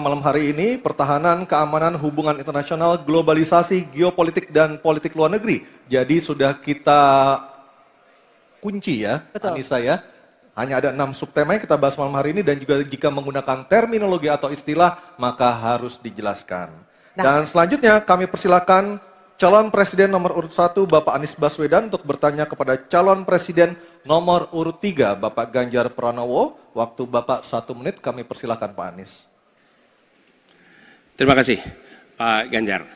malam hari ini, pertahanan, keamanan, hubungan internasional, globalisasi, geopolitik, dan politik luar negeri. Jadi sudah kita kunci ya, Betul. Anissa ya. Hanya ada 6 subtema yang kita bahas malam hari ini dan juga jika menggunakan terminologi atau istilah maka harus dijelaskan. Dan selanjutnya kami persilakan calon presiden nomor urut 1 Bapak Anies Baswedan untuk bertanya kepada calon presiden nomor urut 3 Bapak Ganjar Pranowo. Waktu Bapak 1 menit, kami persilakan Pak Anies. Terima kasih Pak Ganjar.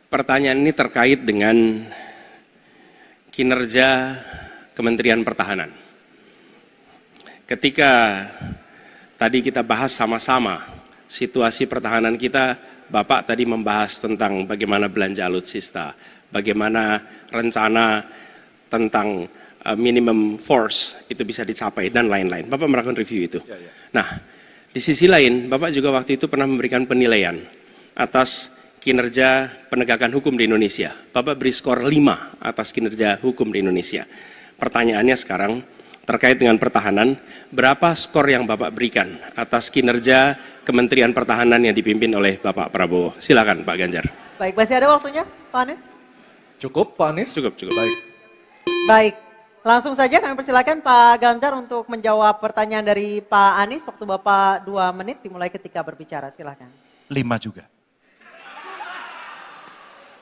Pertanyaan ini terkait dengan kinerja Kementerian Pertahanan. Ketika tadi kita bahas sama-sama situasi pertahanan kita, Bapak tadi membahas tentang bagaimana belanja alutsista, bagaimana rencana tentang minimum force itu bisa dicapai dan lain-lain. Bapak melakukan review itu. Nah, di sisi lain, Bapak juga waktu itu pernah memberikan penilaian atas kinerja penegakan hukum di Indonesia. Bapak beri skor 5 atas kinerja hukum di Indonesia. Pertanyaannya sekarang, terkait dengan pertahanan, berapa skor yang Bapak berikan atas kinerja Kementerian Pertahanan yang dipimpin oleh Bapak Prabowo? Silakan Pak Ganjar. Baik, masih ada waktunya Pak Anies? Cukup Pak Anies? Cukup. Baik. Baik, langsung saja kami persilakan Pak Ganjar untuk menjawab pertanyaan dari Pak Anies. Waktu Bapak 2 menit dimulai ketika berbicara, silakan. 5 juga.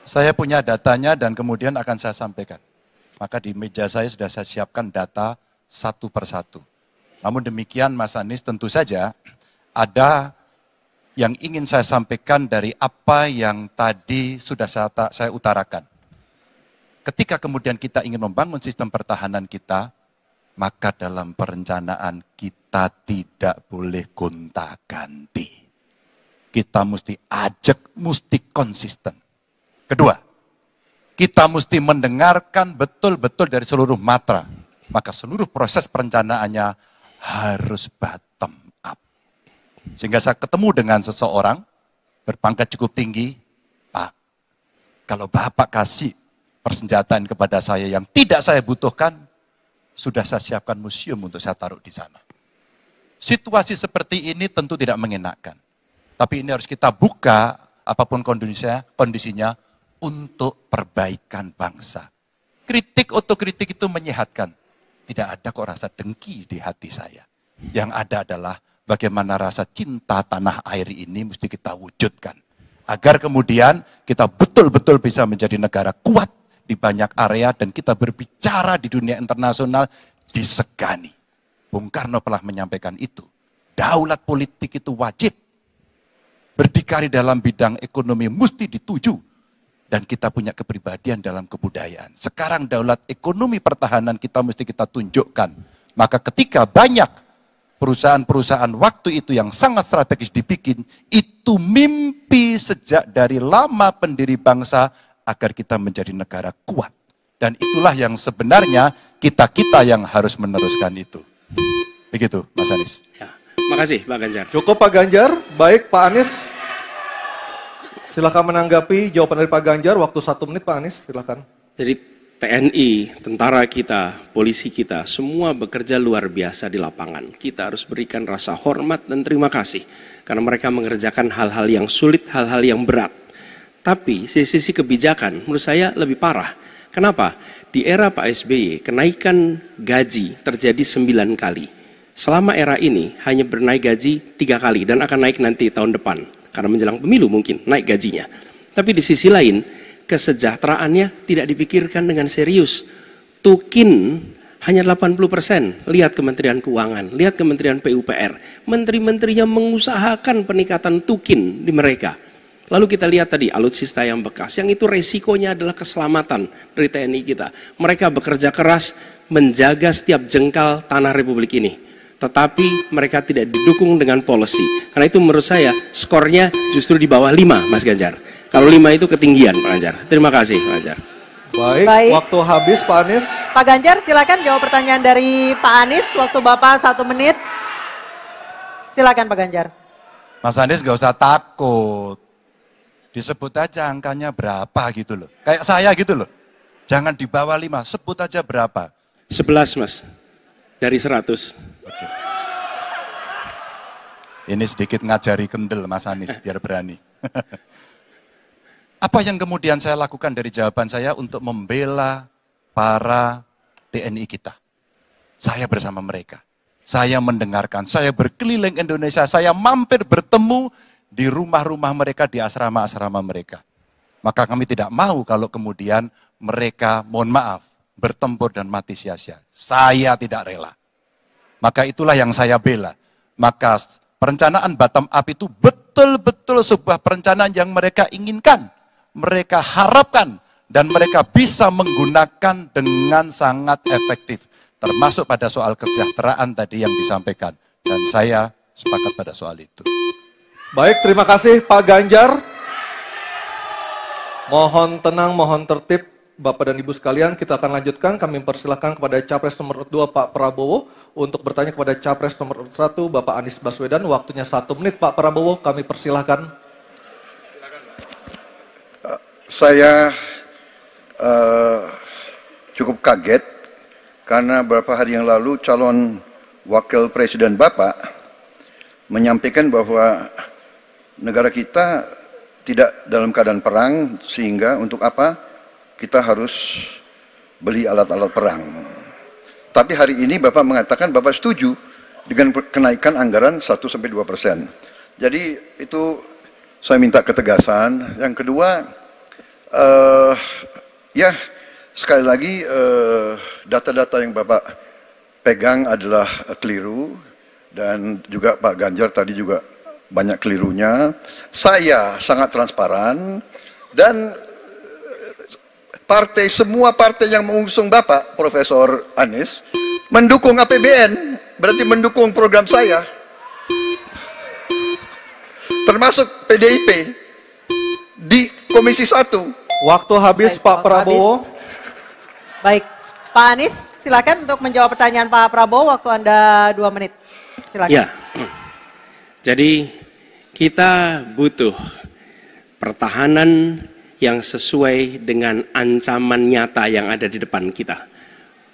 Saya punya datanya dan kemudian akan saya sampaikan. Maka di meja saya sudah saya siapkan data satu persatu. Namun demikian Mas Anies, tentu saja ada yang ingin saya sampaikan dari apa yang tadi sudah saya utarakan. Ketika kemudian kita ingin membangun sistem pertahanan kita, maka dalam perencanaan kita tidak boleh gonta-ganti. Kita mesti ajak, mesti konsisten. Kedua, kita mesti mendengarkan betul-betul dari seluruh matra. Maka seluruh proses perencanaannya harus bottom up. Sehingga saya ketemu dengan seseorang berpangkat cukup tinggi, Pak, kalau Bapak kasih persenjataan kepada saya yang tidak saya butuhkan, sudah saya siapkan museum untuk saya taruh di sana. Situasi seperti ini tentu tidak mengenakan. Tapi ini harus kita buka apapun kondisinya untuk perbaikan bangsa. Kritik otokritik itu menyehatkan. Tidak ada kok rasa dengki di hati saya. Yang ada adalah bagaimana rasa cinta tanah air ini mesti kita wujudkan. Agar kemudian kita betul-betul bisa menjadi negara kuat di banyak area dan kita berbicara di dunia internasional disegani. Bung Karno telah menyampaikan itu. Daulat politik itu wajib. Berdikari dalam bidang ekonomi mesti dituju. Dan kita punya kepribadian dalam kebudayaan. Sekarang daulat ekonomi pertahanan kita mesti kita tunjukkan. Maka ketika banyak perusahaan-perusahaan waktu itu yang sangat strategis dibikin, itu mimpi sejak dari lama pendiri bangsa agar kita menjadi negara kuat. Dan itulah yang sebenarnya kita-kita yang harus meneruskan itu. Begitu Mas Anies. Ya, makasih Pak Ganjar. Cukup Pak Ganjar, baik Pak Anies. Silakan menanggapi jawaban dari Pak Ganjar, waktu 1 menit Pak Anies, silakan. Jadi TNI, tentara kita, polisi kita, semua bekerja luar biasa di lapangan. Kita harus berikan rasa hormat dan terima kasih. Karena mereka mengerjakan hal-hal yang sulit, hal-hal yang berat. Tapi sisi kebijakan menurut saya lebih parah. Kenapa? Di era Pak SBY, kenaikan gaji terjadi 9 kali. Selama era ini hanya bernaik gaji 3 kali dan akan naik nanti tahun depan. Karena menjelang pemilu mungkin naik gajinya. Tapi di sisi lain, kesejahteraannya tidak dipikirkan dengan serius. Tukin hanya 80%. Lihat Kementerian Keuangan, lihat Kementerian PUPR. Menteri-menterinya mengusahakan peningkatan tukin di mereka. Lalu kita lihat tadi alutsista yang bekas, yang itu resikonya adalah keselamatan dari TNI kita. Mereka bekerja keras menjaga setiap jengkal tanah Republik ini. Tetapi mereka tidak didukung dengan policy. Karena itu menurut saya skornya justru di bawah 5 Mas Ganjar. Kalau 5 itu ketinggian Pak Ganjar. Terima kasih Pak Ganjar. Baik, waktu habis Pak Anies. Pak Ganjar silakan jawab pertanyaan dari Pak Anies. Waktu Bapak 1 menit. Silakan Pak Ganjar. Mas Anies gak usah takut. Disebut aja angkanya berapa gitu loh. Kayak saya gitu loh. Jangan di bawah 5, sebut aja berapa. 11 Mas. Dari 100. Ini sedikit ngajari kendel Mas Anies, biar berani. Apa yang kemudian saya lakukan dari jawaban saya untuk membela para TNI kita? Saya bersama mereka. Saya mendengarkan, saya berkeliling Indonesia, saya mampir bertemu di rumah-rumah mereka, di asrama-asrama mereka. Maka kami tidak mau kalau kemudian mereka, mohon maaf, bertempur dan mati sia-sia. Saya tidak rela. Maka itulah yang saya bela. Maka perencanaan bottom up itu betul-betul sebuah perencanaan yang mereka inginkan, mereka harapkan, dan mereka bisa menggunakan dengan sangat efektif. Termasuk pada soal kesejahteraan tadi yang disampaikan. Dan saya sepakat pada soal itu. Baik, terima kasih Pak Ganjar. Mohon tenang, mohon tertib Bapak dan Ibu sekalian. Kita akan lanjutkan. Kami persilahkan kepada Capres nomor 2 Pak Prabowo untuk bertanya kepada Capres nomor 1 Bapak Anies Baswedan. Waktunya 1 menit Pak Prabowo, kami persilahkan. Saya cukup kaget karena beberapa hari yang lalu calon wakil presiden Bapak menyampaikan bahwa negara kita tidak dalam keadaan perang, sehingga untuk apa kita harus beli alat-alat perang. Tapi hari ini Bapak mengatakan Bapak setuju dengan kenaikan anggaran 1-2%. Jadi itu saya minta ketegasan. Yang kedua, ya sekali lagi data-data yang Bapak pegang adalah keliru, dan juga Pak Ganjar tadi juga banyak kelirunya. Saya sangat transparan, dan semua partai yang mengusung Bapak Profesor Anies mendukung APBN, berarti mendukung program saya, termasuk PDIP di Komisi 1. Waktu habis. Baik, Pak Prabowo. Habis. Baik, Pak Anies silakan untuk menjawab pertanyaan Pak Prabowo, waktu Anda 2 menit. Silakan. Ya, jadi kita butuh pertahanan yang sesuai dengan ancaman nyata yang ada di depan kita.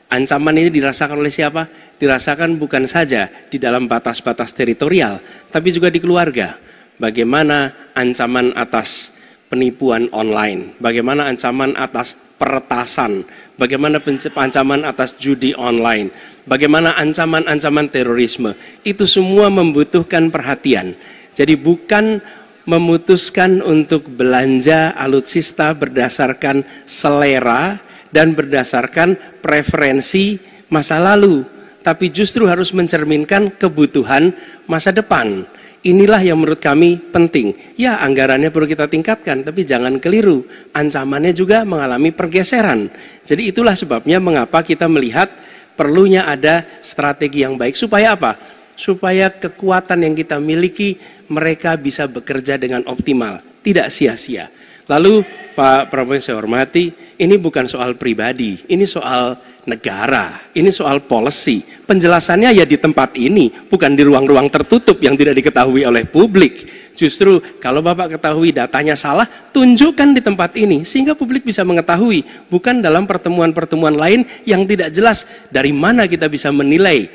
Ancaman ini dirasakan oleh siapa? Dirasakan bukan saja di dalam batas-batas teritorial, tapi juga di keluarga. Bagaimana ancaman atas penipuan online, bagaimana ancaman atas peretasan, bagaimana ancaman atas judi online, bagaimana ancaman-ancaman terorisme. Itu semua membutuhkan perhatian. Jadi bukan memutuskan untuk belanja alutsista berdasarkan selera dan berdasarkan preferensi masa lalu, tapi justru harus mencerminkan kebutuhan masa depan. Inilah yang menurut kami penting. Ya, anggarannya perlu kita tingkatkan, tapi jangan keliru. Ancamannya juga mengalami pergeseran. Jadi itulah sebabnya mengapa kita melihat perlunya ada strategi yang baik. Supaya apa? Supaya kekuatan yang kita miliki, mereka bisa bekerja dengan optimal, tidak sia-sia. Lalu Pak Prabowo yang saya hormati, ini bukan soal pribadi, ini soal negara, ini soal policy. Penjelasannya ya di tempat ini, bukan di ruang-ruang tertutup yang tidak diketahui oleh publik. Justru kalau Bapak ketahui datanya salah, tunjukkan di tempat ini sehingga publik bisa mengetahui, bukan dalam pertemuan-pertemuan lain yang tidak jelas dari mana kita bisa menilai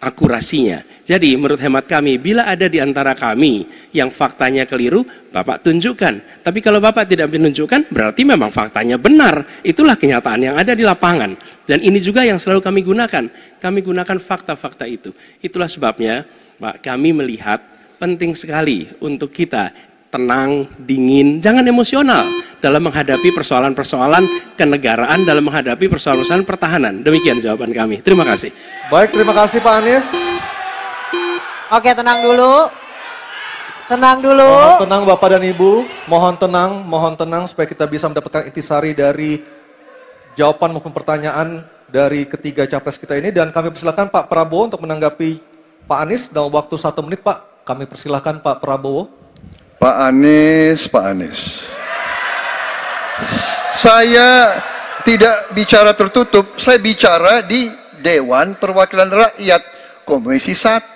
akurasinya. Jadi menurut hemat kami, bila ada di antara kami yang faktanya keliru, Bapak tunjukkan. Tapi kalau Bapak tidak menunjukkan, berarti memang faktanya benar. Itulah kenyataan yang ada di lapangan. Dan ini juga yang selalu kami gunakan. Kami gunakan fakta-fakta itu. Itulah sebabnya, Pak, kami melihat penting sekali untuk kita tenang, dingin, jangan emosional dalam menghadapi persoalan-persoalan kenegaraan, dalam menghadapi persoalan-persoalan pertahanan. Demikian jawaban kami. Terima kasih. Baik, terima kasih Pak Anies. Oke, tenang dulu. Tenang dulu. Mohon tenang Bapak dan Ibu. Mohon tenang supaya kita bisa mendapatkan intisari dari jawaban maupun pertanyaan dari ketiga capres kita ini. Dan kami persilakan Pak Prabowo untuk menanggapi Pak Anies dalam waktu 1 menit, Pak. Kami persilakan Pak Prabowo. Pak Anies. Saya tidak bicara tertutup, saya bicara di Dewan Perwakilan Rakyat Komisi 1,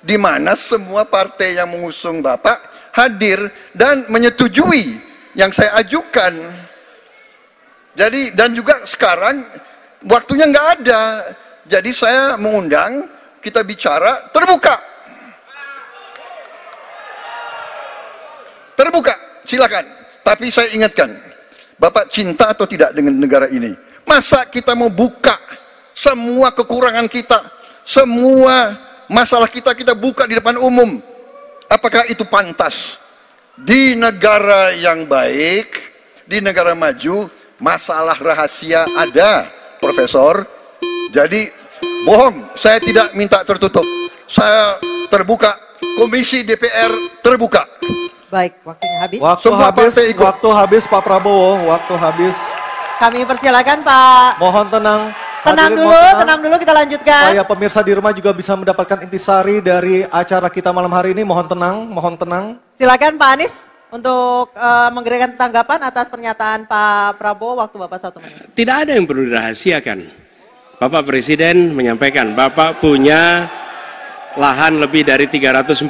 di mana semua partai yang mengusung Bapak hadir dan menyetujui yang saya ajukan. Jadi, dan juga sekarang waktunya nggak ada, jadi saya mengundang kita bicara terbuka. terbuka, silakan. Tapi saya ingatkan, Bapak cinta atau tidak dengan negara ini? Masa kita mau buka semua kekurangan kita, semua masalah kita buka di depan umum? Apakah itu pantas? Di negara yang baik, di negara maju, masalah rahasia ada, Profesor. Jadi bohong, saya tidak minta tertutup. Saya terbuka, Komisi DPR terbuka. Baik, waktunya habis. Waktu habis Pak Prabowo, waktu habis. Kami persilakan Pak. Mohon tenang. Tenang dulu, kita lanjutkan. Supaya pemirsa di rumah juga bisa mendapatkan intisari dari acara kita malam hari ini. Mohon tenang. Silakan Pak Anies untuk memberikan tanggapan atas pernyataan Pak Prabowo. Waktu Bapak 1 menit. Tidak ada yang perlu dirahasiakan. Bapak Presiden menyampaikan, Bapak punya lahan lebih dari 340.000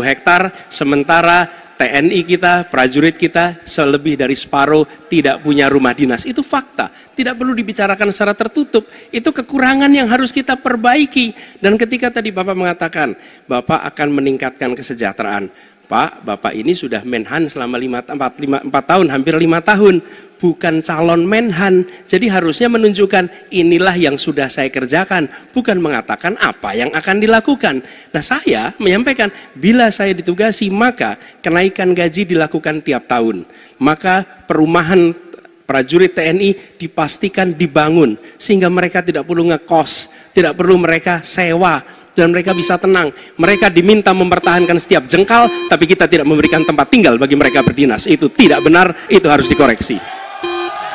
hektar, sementara TNI kita, prajurit kita, selebih dari separuh tidak punya rumah dinas. Itu fakta, tidak perlu dibicarakan secara tertutup. Itu kekurangan yang harus kita perbaiki. Dan ketika tadi Bapak mengatakan, Bapak akan meningkatkan kesejahteraan. Pak, Bapak ini sudah Menhan selama 4 tahun, hampir 5 tahun. Bukan calon Menhan. Jadi harusnya menunjukkan inilah yang sudah saya kerjakan. Bukan mengatakan apa yang akan dilakukan. Nah saya menyampaikan, bila saya ditugasi maka kenaikan gaji dilakukan tiap tahun. Maka perumahan prajurit TNI dipastikan dibangun. Sehingga mereka tidak perlu ngekos, tidak perlu mereka sewa. Dan mereka bisa tenang. Mereka diminta mempertahankan setiap jengkal, tapi kita tidak memberikan tempat tinggal bagi mereka berdinas. Itu tidak benar, itu harus dikoreksi.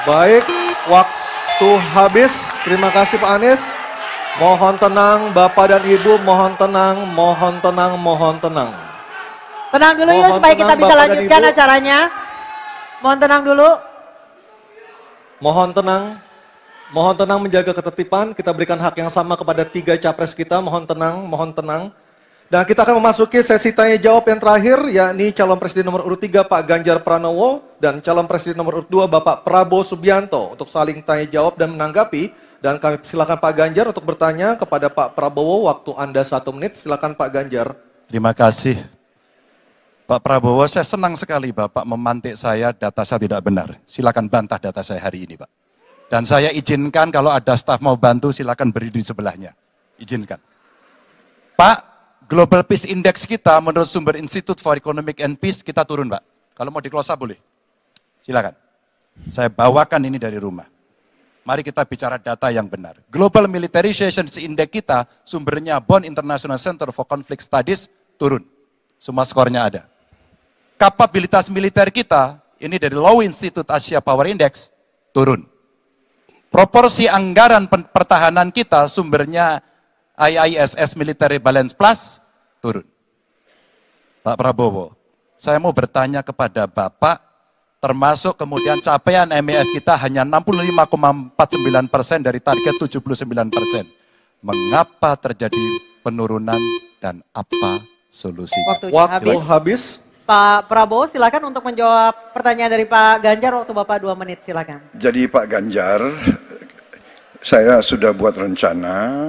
Baik, waktu habis. Terima kasih Pak Anies. Mohon tenang Bapak dan Ibu, mohon tenang. Tenang dulu yuk supaya kita bisa lanjutkan acaranya. Mohon tenang dulu. Mohon tenang menjaga ketertiban, kita berikan hak yang sama kepada 3 capres kita, mohon tenang. Dan kita akan memasuki sesi tanya jawab yang terakhir, yakni calon presiden nomor urut 3 Pak Ganjar Pranowo dan calon presiden nomor urut 2 Bapak Prabowo Subianto untuk saling tanya jawab dan menanggapi. Dan kami silakan Pak Ganjar untuk bertanya kepada Pak Prabowo, waktu Anda 1 menit, silakan Pak Ganjar. Terima kasih. Pak Prabowo, saya senang sekali Bapak memantik saya, data saya tidak benar. Silakan bantah data saya hari ini Pak. Dan saya izinkan kalau ada staf mau bantu silakan berdiri di sebelahnya. Izinkan. Pak, Global Peace Index kita menurut sumber Institute for Economic and Peace kita turun Pak. Kalau mau diklosa boleh. Silakan. Saya bawakan ini dari rumah. Mari kita bicara data yang benar. Global Militarization Index kita sumbernya Bonn International Center for Conflict Studies turun. Semua skornya ada. Kapabilitas militer kita, ini dari Law Institute Asia Power Index, turun. Proporsi anggaran pertahanan kita sumbernya IISS Military Balance Plus turun. Pak Prabowo, saya mau bertanya kepada Bapak, termasuk kemudian capaian MEF kita hanya 65,49% dari target 79%. Mengapa terjadi penurunan dan apa solusinya? Waktu habis. Pak Prabowo silakan untuk menjawab pertanyaan dari Pak Ganjar, waktu Bapak 2 menit silakan. Jadi Pak Ganjar, saya sudah buat rencana,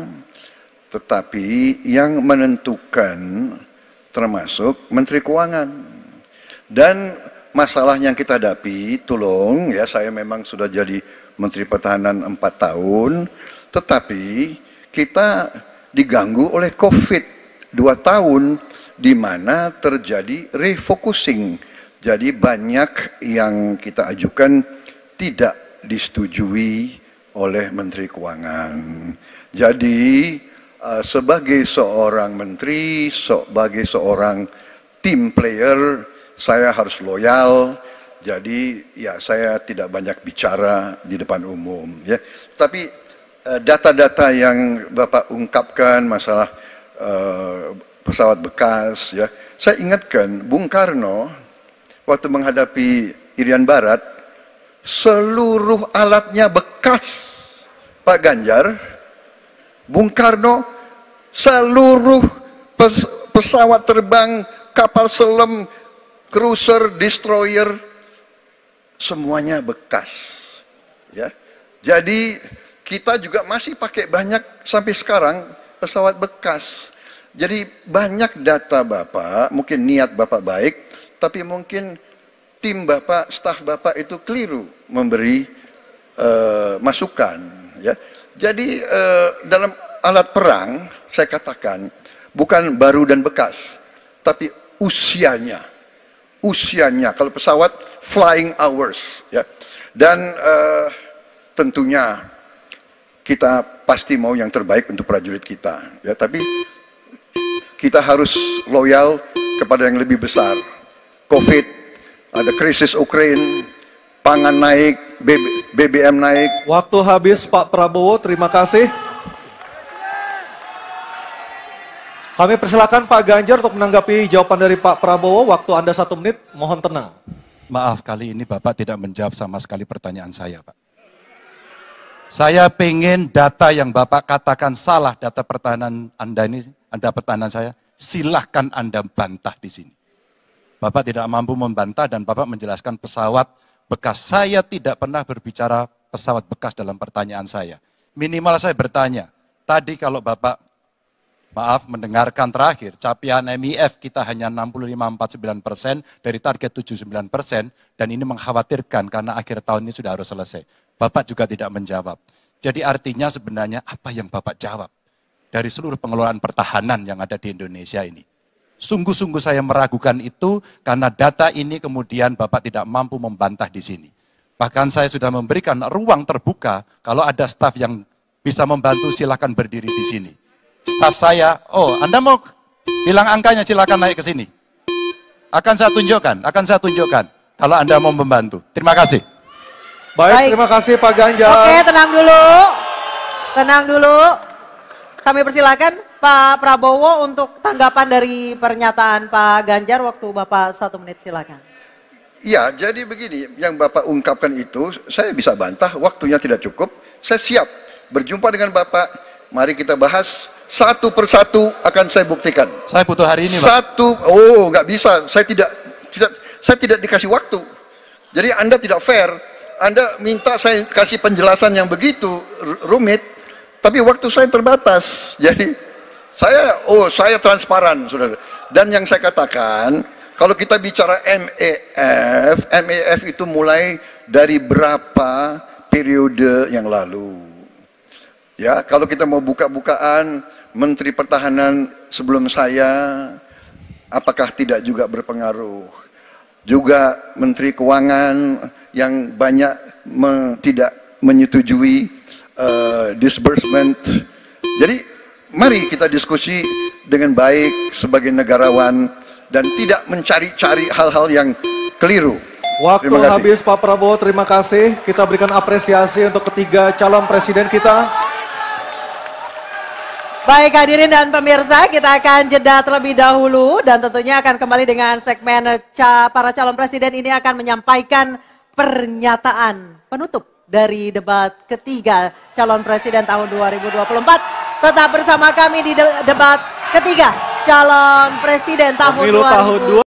tetapi yang menentukan termasuk Menteri Keuangan. Dan masalah yang kita hadapi, tolong ya, saya memang sudah jadi Menteri Pertahanan 4 tahun, tetapi kita diganggu oleh COVID 2 tahun, di mana terjadi refocusing. Jadi banyak yang kita ajukan tidak disetujui oleh Menteri Keuangan. Jadi sebagai seorang menteri, sebagai seorang team player, saya harus loyal. Jadi ya saya tidak banyak bicara di depan umum. Ya. Tapi data-data yang Bapak ungkapkan masalah pesawat bekas, ya. Saya ingatkan Bung Karno waktu menghadapi Irian Barat, seluruh alatnya bekas. Pak Ganjar, Bung Karno, seluruh pesawat terbang, kapal selam, cruiser, destroyer, semuanya bekas. Ya. Jadi kita juga masih pakai banyak sampai sekarang pesawat bekas. Jadi banyak data Bapak, mungkin niat Bapak baik, tapi mungkin tim Bapak, staf Bapak itu keliru memberi masukan. Ya. Jadi dalam alat perang, saya katakan, bukan baru dan bekas, tapi usianya. Usianya, kalau pesawat, flying hours. Ya. Dan tentunya kita pasti mau yang terbaik untuk prajurit kita. Ya, tapi kita harus loyal kepada yang lebih besar. COVID, ada krisis Ukraina, pangan naik, BBM naik. Waktu habis Pak Prabowo, terima kasih. Kami persilakan Pak Ganjar untuk menanggapi jawaban dari Pak Prabowo. Waktu Anda 1 menit, mohon tenang. Maaf, kali ini Bapak tidak menjawab sama sekali pertanyaan saya, Pak. Saya pengen data yang Bapak katakan salah, data pertahanan Anda ini, Anda pertahanan saya, silahkan Anda bantah di sini. Bapak tidak mampu membantah dan Bapak menjelaskan pesawat bekas. Saya tidak pernah berbicara pesawat bekas dalam pertanyaan saya. Minimal saya bertanya, tadi kalau Bapak, maaf, mendengarkan terakhir, capaian MIF kita hanya 65-49% dari target 79%, dan ini mengkhawatirkan karena akhir tahun ini sudah harus selesai. Bapak juga tidak menjawab. Jadi artinya sebenarnya apa yang Bapak jawab dari seluruh pengelolaan pertahanan yang ada di Indonesia ini? Sungguh-sungguh saya meragukan itu karena data ini kemudian Bapak tidak mampu membantah di sini. Bahkan saya sudah memberikan ruang terbuka, kalau ada staf yang bisa membantu silakan berdiri di sini. Staf saya, oh Anda mau bilang angkanya silakan naik ke sini. Akan saya tunjukkan kalau Anda mau membantu. Terima kasih. Baik, terima kasih Pak Ganjar. Oke, tenang dulu. Kami persilakan Pak Prabowo untuk tanggapan dari pernyataan Pak Ganjar. Waktu Bapak 1 menit, silakan. Ya, jadi begini, yang Bapak ungkapkan itu, saya bisa bantah, waktunya tidak cukup. Saya siap berjumpa dengan Bapak, mari kita bahas satu persatu akan saya buktikan. Saya butuh hari ini, Pak. Nggak bisa, saya tidak dikasih waktu. Jadi Anda tidak fair, Anda minta saya kasih penjelasan yang begitu rumit, tapi waktu saya terbatas. Jadi saya transparan, saudara. Dan yang saya katakan, kalau kita bicara MEF itu mulai dari berapa periode yang lalu. Ya, kalau kita mau buka-bukaan, Menteri Pertahanan sebelum saya, apakah tidak juga berpengaruh? Juga Menteri Keuangan yang banyak tidak menyetujui disbursement. Jadi mari kita diskusi dengan baik sebagai negarawan dan tidak mencari-cari hal-hal yang keliru. Waktu habis Pak Prabowo, terima kasih. Kita berikan apresiasi untuk ketiga calon presiden kita. Baik hadirin dan pemirsa, kita akan jeda terlebih dahulu dan tentunya akan kembali dengan segmen para calon presiden ini akan menyampaikan pernyataan penutup dari debat ketiga calon presiden tahun 2024. Tetap bersama kami di debat ketiga calon presiden tahun 2024.